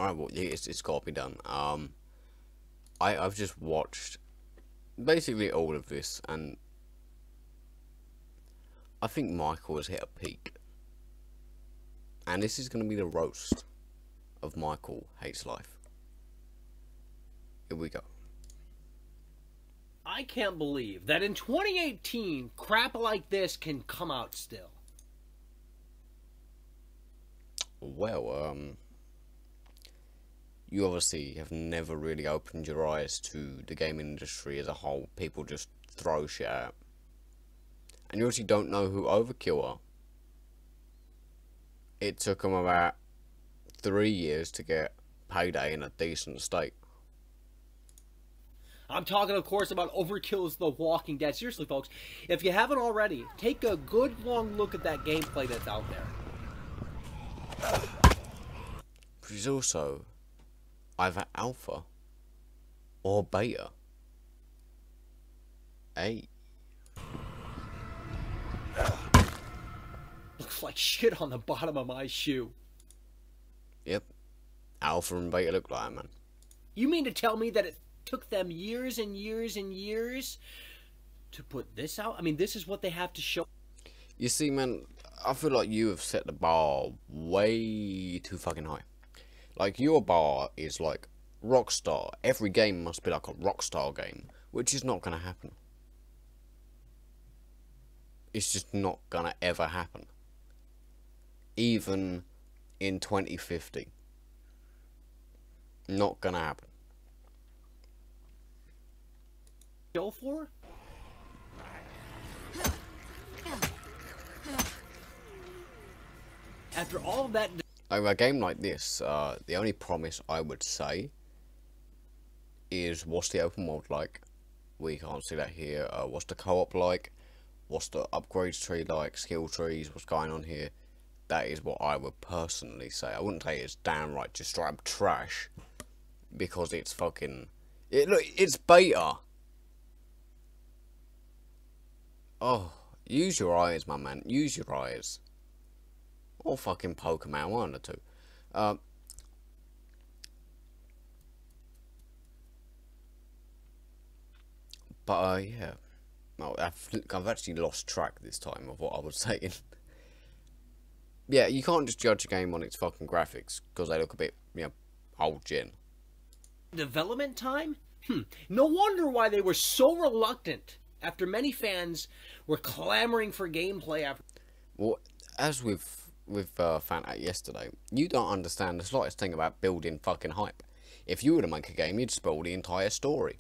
Alright, well, it's got to be done. I've just watched basically all of this, and I think Michael has hit a peak. And this is going to be the roast of Michael Hates Life. Here we go. I can't believe that in 2018, crap like this can come out still. Well, you obviously have never really opened your eyes to the gaming industry as a whole. People just throw shit out. And you actually don't know who Overkill are. It took them about 3 years to get Payday in a decent state. I'm talking, of course, about Overkill's The Walking Dead. Seriously, folks, if you haven't already, take a good long look at that gameplay that's out there. But it's also either alpha or beta. Hey. Looks like shit on the bottom of my shoe. Yep. Alpha and beta look like, man. You mean to tell me that it took them years and years and years to put this out? I mean, this is what they have to show. You see, man, I feel like you have set the bar way too fucking high. Like, your bar is like Rockstar. Every game must be like a Rockstar game, which is not going to happen. It's just not going to ever happen. Even in 2050. Not going to happen. Go for? After all of that... A game like this, the only promise I would say is, what's the open world like? We can't see that here. What's the co-op like? What's the upgrades tree like? Skill trees? What's going on here? That is what I would personally say. I wouldn't say it's downright just straight up trash, because it's fucking... Look, it's beta. Oh, use your eyes, my man. Use your eyes. Or fucking Pokemon, one or two. Yeah. No, I've actually lost track this time of what I was saying. Yeah, you can't just judge a game on its fucking graphics, because they look a bit, old gen. Development time? No wonder why they were so reluctant after many fans were clamoring for gameplay after... Well, as we've found out yesterday, you don't understand the slightest thing about building fucking hype. If you were to make a game, you'd spoil the entire story.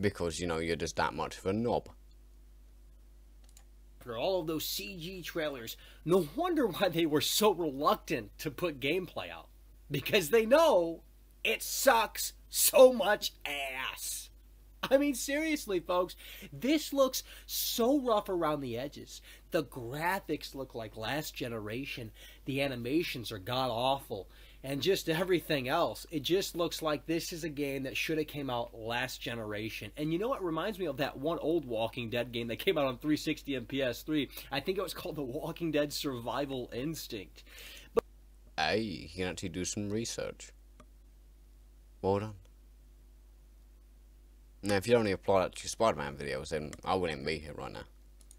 Because, you're just that much of a knob. After all of those CG trailers, no wonder why they were so reluctant to put gameplay out. Because they know it sucks so much ass. I mean, seriously, folks, this looks so rough around the edges. The graphics look like last generation. The animations are god-awful. And just everything else. It just looks like this is a game that should have came out last generation. And you know what reminds me of that one old Walking Dead game that came out on 360 and PS3? I think it was called The Walking Dead Survival Instinct. But hey, you can actually do some research. Well done. Now, if you only apply that to your Spider-Man videos, then I wouldn't be here right now.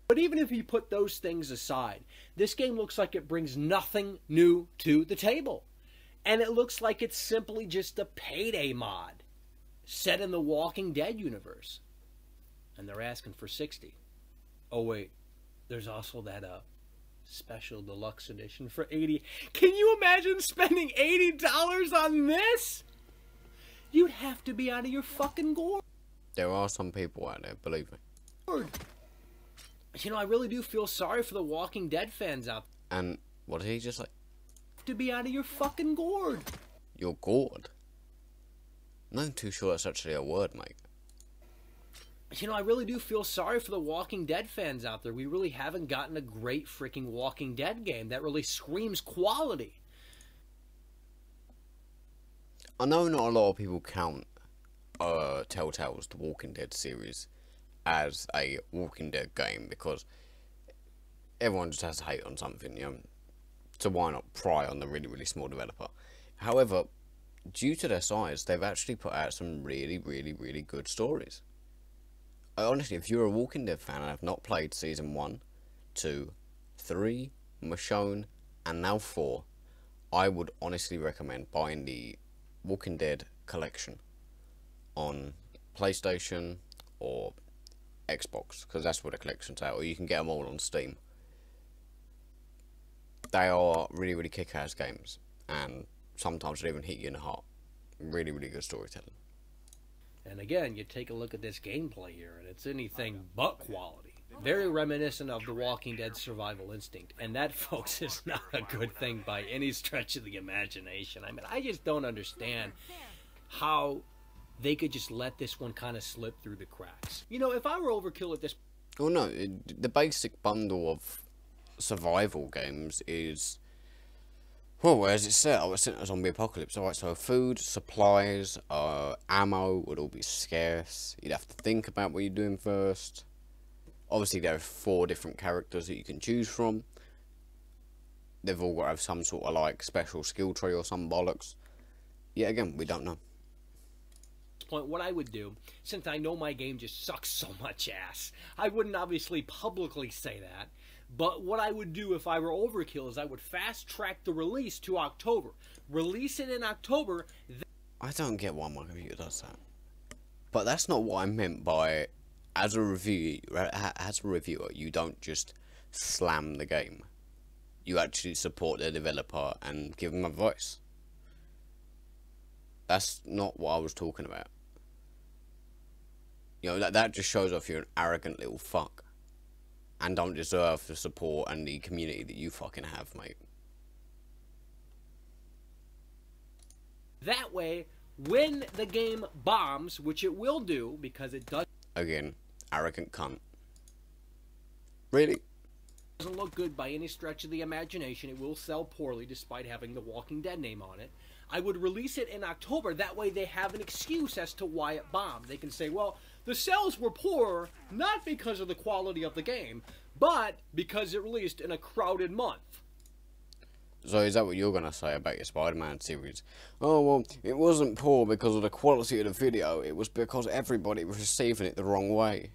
But even if you put those things aside, this game looks like it brings nothing new to the table. And it looks like it's simply just a Payday mod set in the Walking Dead universe. And they're asking for 60. Oh wait, there's also that special deluxe edition for 80. Can you imagine spending $80 on this? You'd have to be out of your fucking gourd. There are some people out there, believe me. I really do feel sorry for the Walking Dead fans out there. And what did he just say? To be out of your fucking gourd. Your gourd? I'm not too sure that's actually a word, mate. I really do feel sorry for the Walking Dead fans out there. We really haven't gotten a great freaking Walking Dead game that really screams quality. I know not a lot of people count Telltale's The Walking Dead series as a Walking Dead game, because everyone just has to hate on something, So why not pry on the really, really small developer? However, due to their size, they've actually put out some really, really, really good stories. Honestly, if you're a Walking Dead fan and have not played Season 1, 2, 3, Michonne, and now 4, I would honestly recommend buying the Walking Dead collection on PlayStation or Xbox, because that's where the collection's out, or you can get them all on Steam. They are really, really kick-ass games, and sometimes they even hit you in the heart. Really, really good storytelling. And again, you take a look at this gameplay here, and it's anything but quality. Very reminiscent of The Walking Dead Survival Instinct. And that, folks, is not a good thing by any stretch of the imagination. I mean, I just don't understand how they could just let this one kind of slip through the cracks. You know, if I were Overkill at this... Well, no, the basic bundle of survival games is... Well, where's it set? Oh, it's set as zombie apocalypse. Alright, so food, supplies, ammo would all be scarce. You'd have to think about what you're doing first. Obviously, there are 4 different characters that you can choose from. They've all got to have some sort of, like, special skill tree or some bollocks. Yeah, again, we don't know. Point, what I would do, since I know my game just sucks so much ass, I wouldn't obviously publicly say that, but what I would do if I were Overkill is I would fast track the release to October. Release it in October. I don't get why my computer does that. But that's not what I meant by, as a reviewer, you don't just slam the game. You actually support the developer and give them advice. That's not what I was talking about. You know, that just shows off you're an arrogant little fuck. And don't deserve the support and the community that you fucking have, mate. That way, when the game bombs, which it will do, because it does... Again, arrogant cunt. Really? Doesn't look good by any stretch of the imagination. It will sell poorly despite having the Walking Dead name on it. I would release it in October. That way they have an excuse as to why it bombed. They can say, well, the sales were poor, not because of the quality of the game, but because it released in a crowded month. So is that what you're going to say about your Spider-Man series? Oh, well, it wasn't poor because of the quality of the video. It was because everybody was receiving it the wrong way.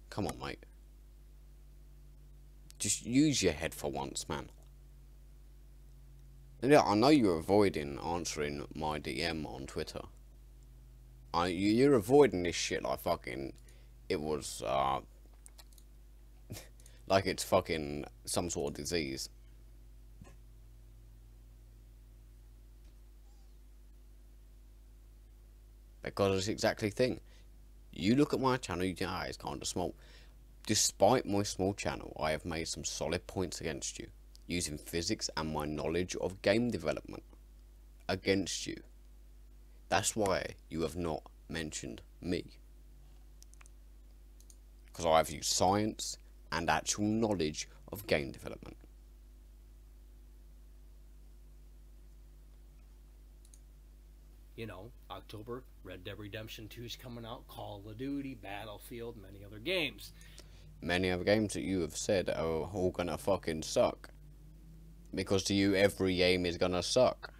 Come on, mate. Just use your head for once, man. And yeah, I know you're avoiding answering my DM on Twitter. You're avoiding this shit like fucking... It was, like it's fucking some sort of disease. Because it's exactly the thing. You look at my channel, you think, it's kind of small. Despite my small channel, I have made some solid points against you, using physics and my knowledge of game development against you. That's why you have not mentioned me. Because I have used science and actual knowledge of game development. You know, October, Red Dead Redemption 2 is coming out, Call of Duty, Battlefield, many other games. Many other games that you have said are all gonna fucking suck. Because to you, every game is gonna suck.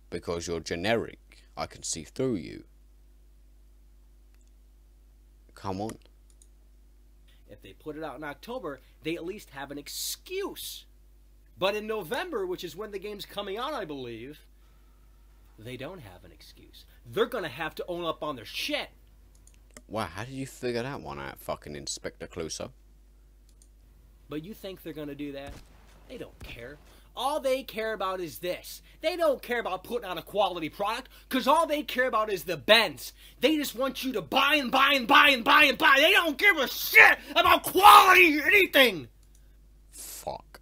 Because you're generic. I can see through you. Come on. If they put it out in October, they at least have an excuse. But in November, which is when the game's coming out, I believe, they don't have an excuse. They're going to have to own up on their shit. Wow, how did you figure that one out, fucking Inspector Clouseau? But you think they're going to do that? They don't care. All they care about is this. They don't care about putting out a quality product, because all they care about is the bends. They just want you to buy and buy and buy and buy and buy. They don't give a shit about quality or anything. Fuck.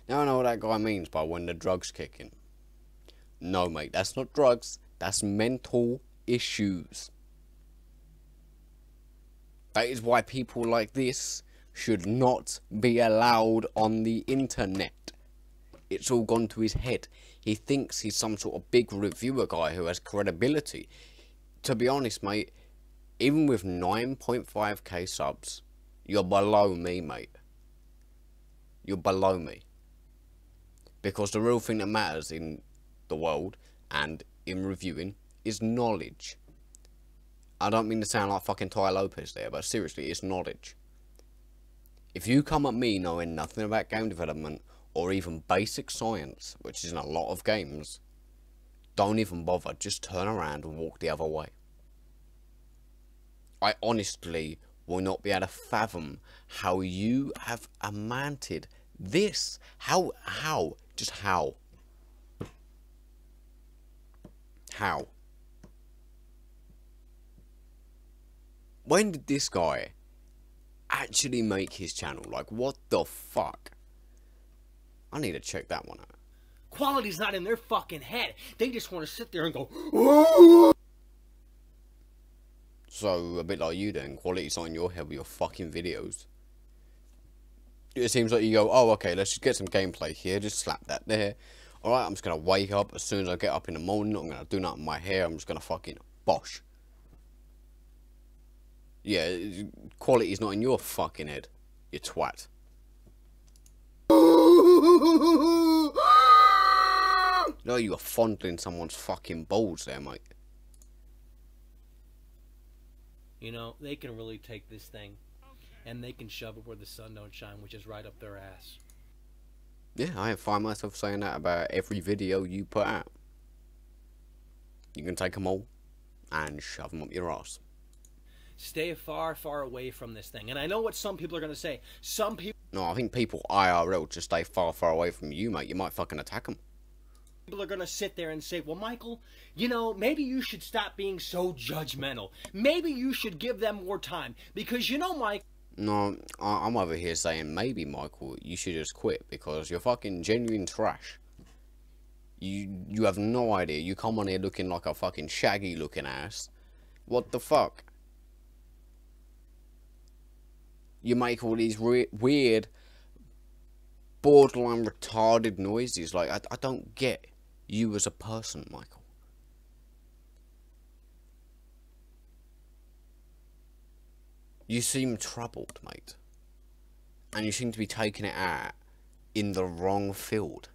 Now I know what that guy means by when the drugs kick in. No, mate, that's not drugs. That's mental issues. That is why people like this should not be allowed on the internet. It's all gone to his head. He thinks he's some sort of big reviewer guy who has credibility. To be honest, mate, Even with 9.5k subs, you're below me, mate. You're below me. Because the real thing that matters in the world and in reviewing is knowledge. I don't mean to sound like fucking Ty Lopez there, but seriously, it's knowledge. If you come at me knowing nothing about game development or even basic science, which is in a lot of games, don't even bother, just turn around and walk the other way. I honestly will not be able to fathom how you have amounted this. How? Just how? How? When did this guy actually make his channel? Like, what the fuck? I need to check that one out. Quality's not in their fucking head. They just want to sit there and go, "Ooh." So, a bit like you then, quality's not in your head with your fucking videos. It seems like you go, oh, okay, let's just get some gameplay here, just slap that there. Alright, I'm just going to wake up, as soon as I get up in the morning, I'm going to do nothing in my hair, I'm just going to fucking bosh. Yeah, quality's not in your fucking head, you twat. No, you are fondling someone's fucking balls there, mate. You know, they can really take this thing and they can shove it where the sun don't shine, which is right up their ass. Yeah, I find myself saying that about every video you put out. You can take them all and shove them up your ass. Stay far, far away from this thing. And I know what some people are going to say. Some people... No, I think people IRL just stay far, far away from you, mate. You might fucking attack them. People are going to sit there and say, well, Michael, you know, maybe you should stop being so judgmental. Maybe you should give them more time. Because, you know, Mike... No, I'm over here saying maybe, Michael, you should just quit because you're fucking genuine trash. You have no idea. You come on here looking like a fucking shaggy looking ass. What the fuck? You make all these weird, borderline retarded noises. Like, I don't get you as a person, Michael. You seem troubled, mate. And you seem to be taking it out in the wrong field.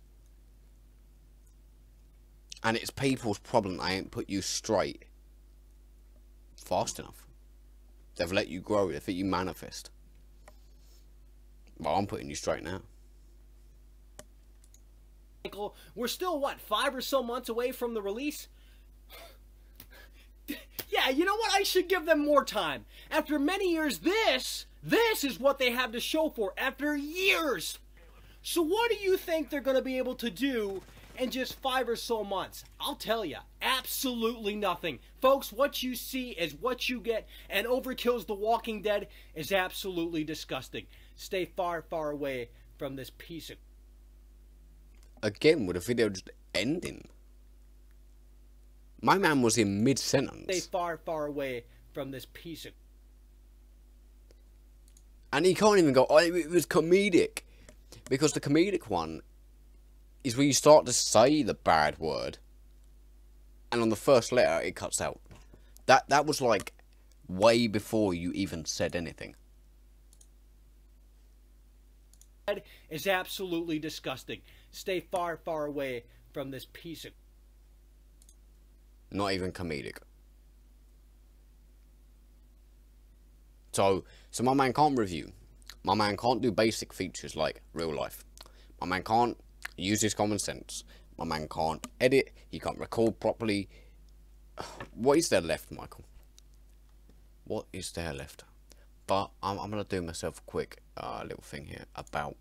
And it's people's problem they ain't put you straight fast enough. They've let you grow, they've let you manifest. Well, I'm putting you straight now. Michael, we're still, what, 5 or so months away from the release? Yeah, you know what? I should give them more time. After many years, this is what they have to show for. After years. So what do you think they're going to be able to do in just 5 or so months? I'll tell you, absolutely nothing. Folks, what you see is what you get, and Overkill's The Walking Dead is absolutely disgusting. Stay far, far away from this piece of... Again, with the video just ending. My man was in mid-sentence. Stay far, far away from this piece of... And he can't even go, oh, it was comedic. Because the comedic one is where you start to say the bad word. And on the first letter, it cuts out. That was like way before you even said anything. Is absolutely disgusting. Stay far, far away from this piece of... Not even comedic. So my man can't review. My man can't do basic features like real life. My man can't use his common sense. My man can't edit. He can't record properly. What is there left, Michael? What is there left? But I'm going to do myself a quick little thing here about...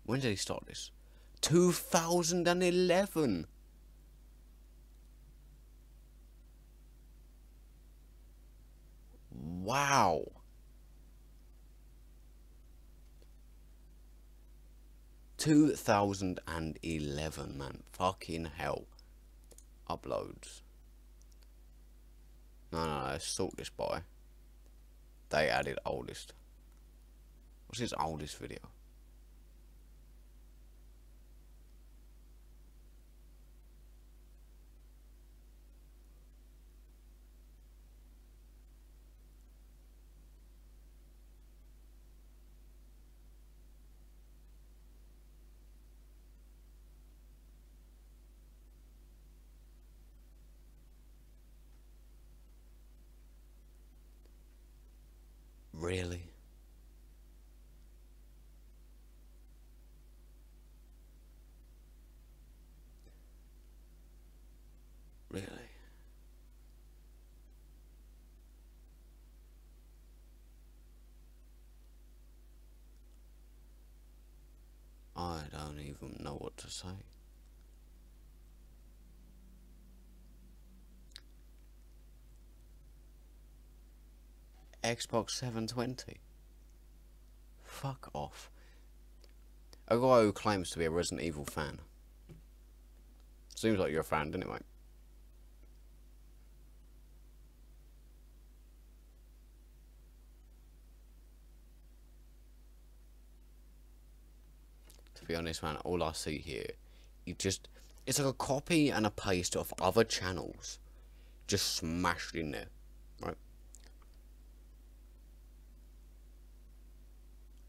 When did he start this? 2011! Wow! 2011, man. Fucking hell. Uploads. No, let's sort this by. They added oldest. What's his oldest video? Really? Really? I don't even know what to say. Xbox 720? Fuck off. A guy who claims to be a Resident Evil fan. Seems like you're a fan, anyway. To be honest, man, all I see here, it's like a copy and a paste of other channels, just smashed in there, right?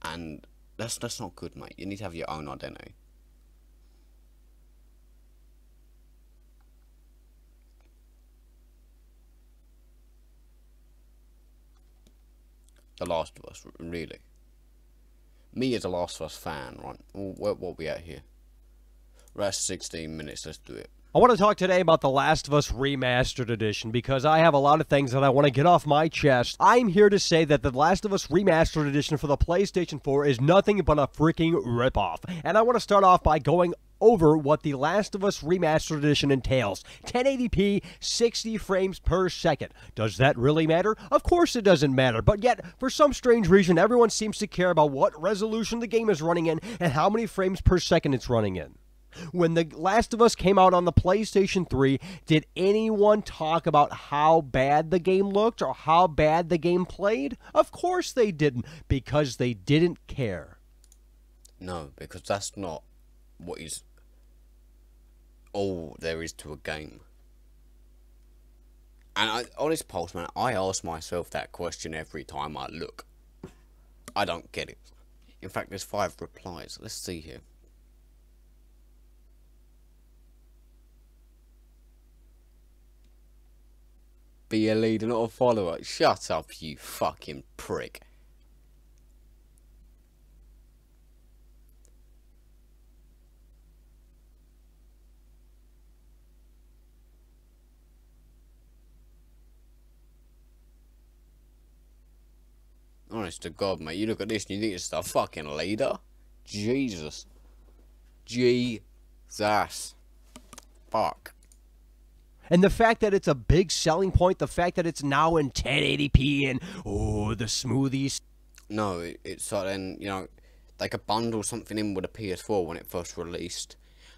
And that's not good, mate. You need to have your own identity. The Last of Us, really. Me as a Last of Us fan, right? What we at here? We're at 16 minutes. Let's do it. I want to talk today about The Last of Us Remastered Edition because I have a lot of things that I want to get off my chest. I'm here to say that The Last of Us Remastered Edition for the PlayStation 4 is nothing but a freaking ripoff. And I want to start off by going over what The Last of Us Remastered Edition entails. 1080p, 60 frames per second. Does that really matter? Of course it doesn't matter, but yet, for some strange reason, everyone seems to care about what resolution the game is running in and how many frames per second it's running in. When The Last of Us came out on the PlayStation 3, did anyone talk about how bad the game looked or how bad the game played? Of course they didn't, because they didn't care. No, because that's not what is all there is to a game. And on this pulse, man, I ask myself that question every time I look. I don't get it. In fact, there's 5 replies. Let's see here. Be a leader, not a follower. Shut up, you fucking prick. Honest to God, mate, you look at this and you think it's a fucking leader? Jesus. Jesus. Fuck. And the fact that it's a big selling point, the fact that it's now in 1080p and, oh, the smoothies. No, it's like then, you know, they could bundle something in with a PS4 when it first released.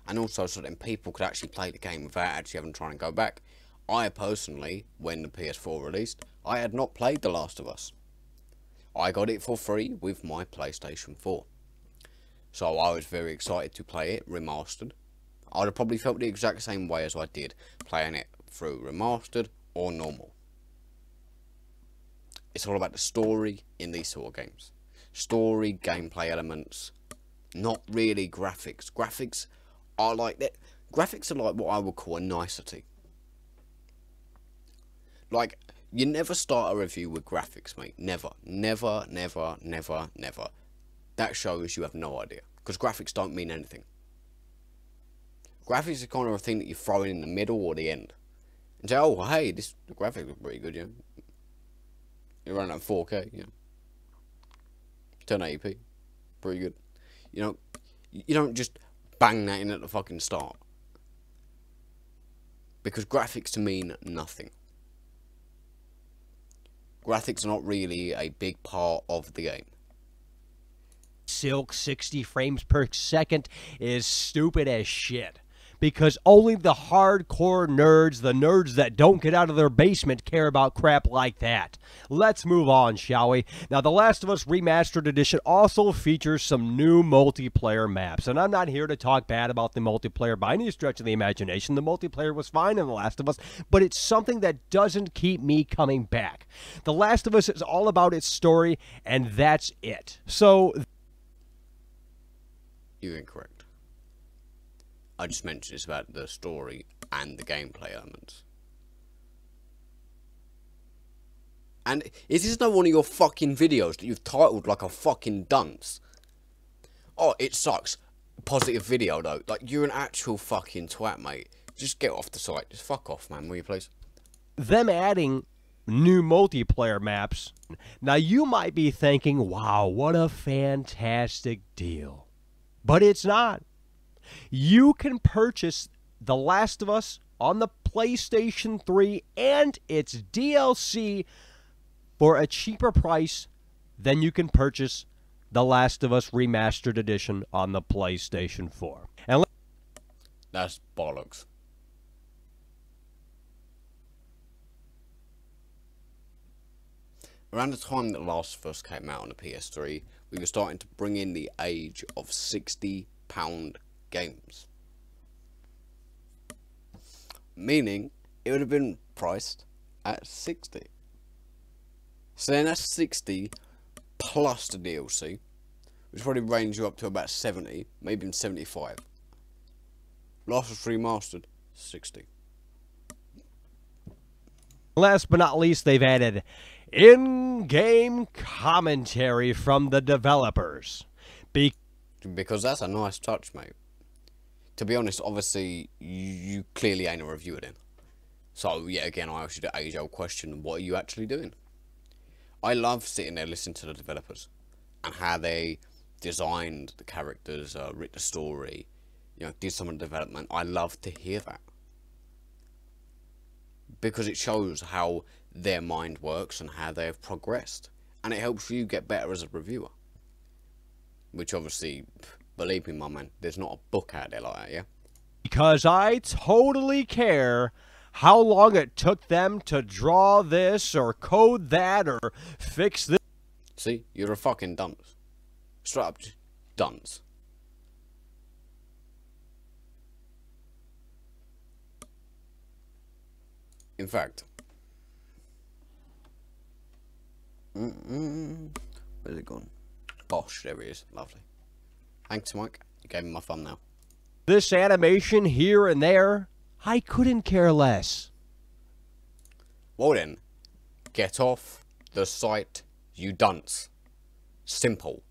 And also so then people could actually play the game without actually having to try and go back. I personally, when the PS4 released, I had not played The Last of Us. I got it for free with my PlayStation 4. So I was very excited to play it remastered. I'd have probably felt the exact same way as I did playing it through remastered or normal. It's all about the story in these sort of games. Story, gameplay elements, not really graphics. Graphics are like that. Graphics are like what I would call a nicety. Like, you never start a review with graphics, mate. Never. Never, never, never, never. That shows you have no idea. Because graphics don't mean anything. Graphics is kind of a thing that you throw in the middle or the end. And say, oh, hey, the graphics are pretty good, yeah. You're running at 4K, yeah. 1080p. Pretty good. You know, you don't just bang that in at the fucking start. Because graphics to mean nothing. Graphics are not really a big part of the game. Silk 60 frames per second is stupid as shit. Because only the hardcore nerds, the nerds that don't get out of their basement, care about crap like that. Let's move on, shall we? Now, The Last of Us Remastered Edition also features some new multiplayer maps. And I'm not here to talk bad about the multiplayer by any stretch of the imagination. The multiplayer was fine in The Last of Us, but it's something that doesn't keep me coming back. The Last of Us is all about its story, and that's it. So, you're incorrect. I just mentioned it's about the story and the gameplay elements. And is this not one of your fucking videos that you've titled like a fucking dunce? Oh, it sucks. Positive video though. Like, you're an actual fucking twat, mate. Just get off the site. Just fuck off, man, will you please? Them adding new multiplayer maps. Now you might be thinking, wow, what a fantastic deal. But it's not. You can purchase The Last of Us on the PlayStation 3 and its DLC for a cheaper price than you can purchase The Last of Us Remastered Edition on the PlayStation 4. And that's bollocks. Around the time that Last of Us came out on the PS3, we were starting to bring in the age of £60 games. Meaning, it would have been priced at 60. So then that's 60 plus the DLC, which probably range you up to about 70, maybe even 75. Last was remastered, 60. last but not least, they've added in-game commentary from the developers. Because that's a nice touch, mate. To be honest, obviously, you clearly ain't a reviewer then. So, yeah, again, I asked you the age-old question, what are you actually doing? I love sitting there listening to the developers and how they designed the characters, wrote the story, you know, did some of the development. I love to hear that. Because it shows how their mind works and how they have progressed. And it helps you get better as a reviewer. Which obviously, believe me, my man, there's not a book out there like that, yeah? Because I totally care how long it took them to draw this or code that or fix this. See, you're a fucking dunce. Straight up dunce. In fact, where's it gone? Bosh, there he is. Lovely. Thanks, Mike. You gave me my thumbnail. This animation here and there, I couldn't care less. Well then, get off the site, you dunce. Simple.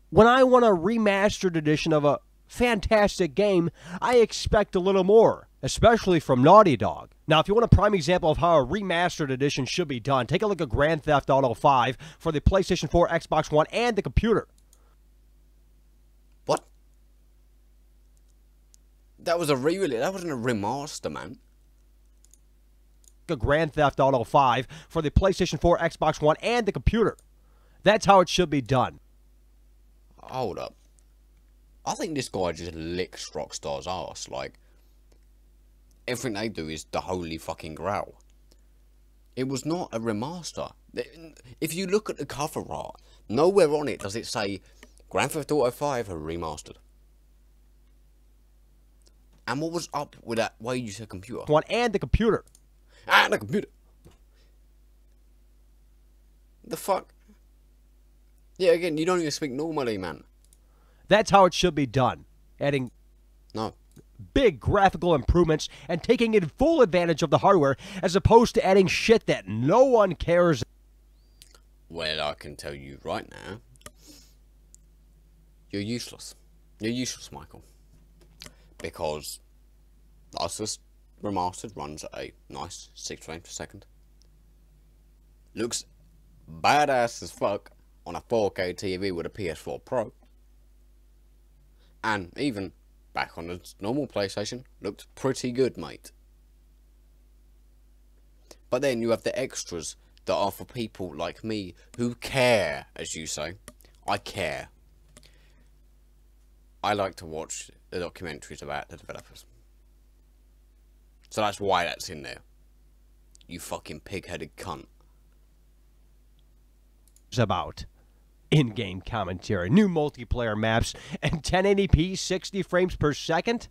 When I want a remastered edition of a fantastic game, I expect a little more, especially from Naughty Dog. Now, if you want a prime example of how a remastered edition should be done, take a look at Grand Theft Auto 5 for the PlayStation 4, Xbox One, and the computer. What? That was a re-release. That wasn't a remaster, man. A Grand Theft Auto 5 for the PlayStation 4, Xbox One, and the computer. That's how it should be done. Hold up. I think this guy just licks Rockstar's arse. Like, everything they do is the holy fucking grail. It was not a remaster. If you look at the cover art, nowhere on it does it say Grand Theft Auto 5 remastered. And what was up with that way you said computer? One and the computer. And the computer. The fuck? Yeah, again, you don't even speak normally, man. That's how it should be done. Adding No. big graphical improvements and taking in full advantage of the hardware as opposed to adding shit that no one cares. Well, I can tell you right now, you're useless. You're useless, Michael. Because Last of Us Remastered runs at a nice 6 frames per second. Looks badass as fuck on a 4K TV with a PS4 Pro. And even back on the normal PlayStation, looked pretty good, mate. But then you have the extras that are for people like me who care, as you say. I care. I like to watch the documentaries about the developers. So that's why that's in there. You fucking pig-headed cunt. About in-game commentary, new multiplayer maps, and 1080p 60 frames per second?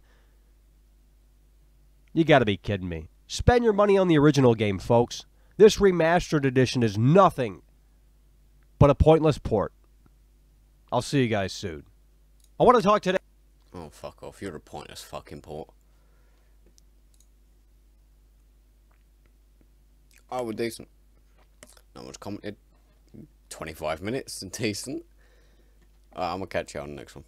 You gotta be kidding me. Spend your money on the original game, folks. This remastered edition is nothing but a pointless port. I'll see you guys soon. I want to talk today. Oh, fuck off. You're a pointless fucking port. Oh, we're decent. much commented. 25 minutes and decent. I'm gonna catch you on the next one.